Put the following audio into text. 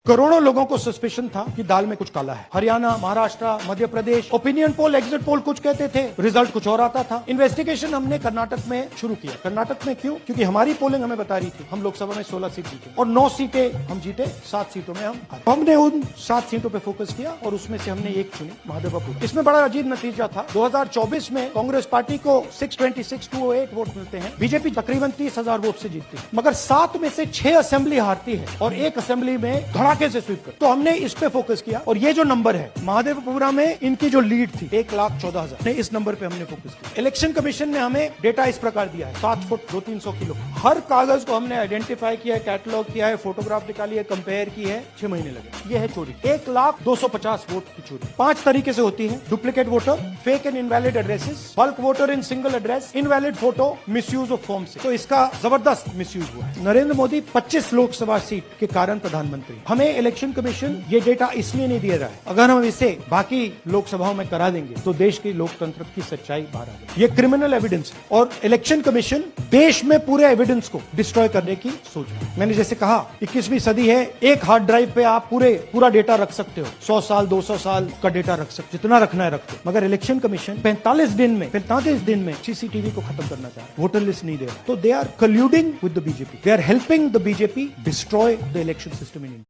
करोड़ों लोगों को सस्पेशन था कि दाल में कुछ काला है। Haryana, Maharashtra, Madhya Pradesh, opinion poll, exit poll कुछ कहते थे, रिजल्ट कुछ और आता था। इन्वेस्टिगेशन हमने कर्नाटक में शुरू किया। कर्नाटक में क्यों? क्योंकि हमारी पोलिंग हमें बता रही थी हम लोकसभा में 16 सीट जीते और 9 सीटें हम जीते, 7 सीटों में हमने उन 7 सीटों पे फोकस किया और उसमें से हमने एक चुनी, महादेवपुर। इसमें बड़ा अजीब नतीजा था। 2024 में कांग्रेस पार्टी को 626 208 वोट मिलते हैं, बीजेपी तकरीबन 30,000 वोट से जीतती है, मगर 7 में से 6 असेंबली हारती है और एक असेंबली में धड़ाके से स्वीप कर। तो हमने इस पे फोकस किया और ये जो नंबर है महादेवपुरा में इनकी जो लीड थी 1,14,000, इस नंबर पे हमने फोकस किया। इलेक्शन कमीशन ने हमें डेटा इस प्रकार दिया है, 7 फुट 200-300 किलो। हर कागज को हमने आइडेंटिफाई किया है, कैटलॉग किया है, फोटोग्राफ निकाली है, कंपेयर की है, 6 महीने लगे। ये है चोरी, 1,250 वोट की चोरी। 5 तरीके से होती है: duplicate voter, fake and invalid addresses, bulk voter in single address, invalid photo, misuse of form से। तो इसका जबरदस्त मिसयूज हुआ है। नरेंद्र मोदी 25 लोकसभा सीट के कारण प्रधानमंत्री। हमें इलेक्शन कमीशन ये डेटा इसलिए नहीं दे रहा है, अगर हम इसे बाकी लोकसभाओं में करा देंगे तो देश के लोकतंत्र की सच्चाई बाहर आ जाएगी। ये क्रिमिनल एविडेंस है और इलेक्शन कमीशन देश में पूरे एविडेंस को डिस्ट्रॉय करने की सोच रहा है। मैंने जैसे कहा 21वीं सदी है, एक हार्ड ड्राइव पे आप पूरा डेटा रख सकते हो, 100 साल 200 साल का डेटा रख सकते हो, जितना रखना है रखते हो। मगर इलेक्शन कमीशन 45 दिन में सीसीटीवी को खत्म करना चाह रहा है, वोटर लिस्ट नहीं दे रहा। तो they are colluding with the BJP, they are helping the BJP destroy the election system in India.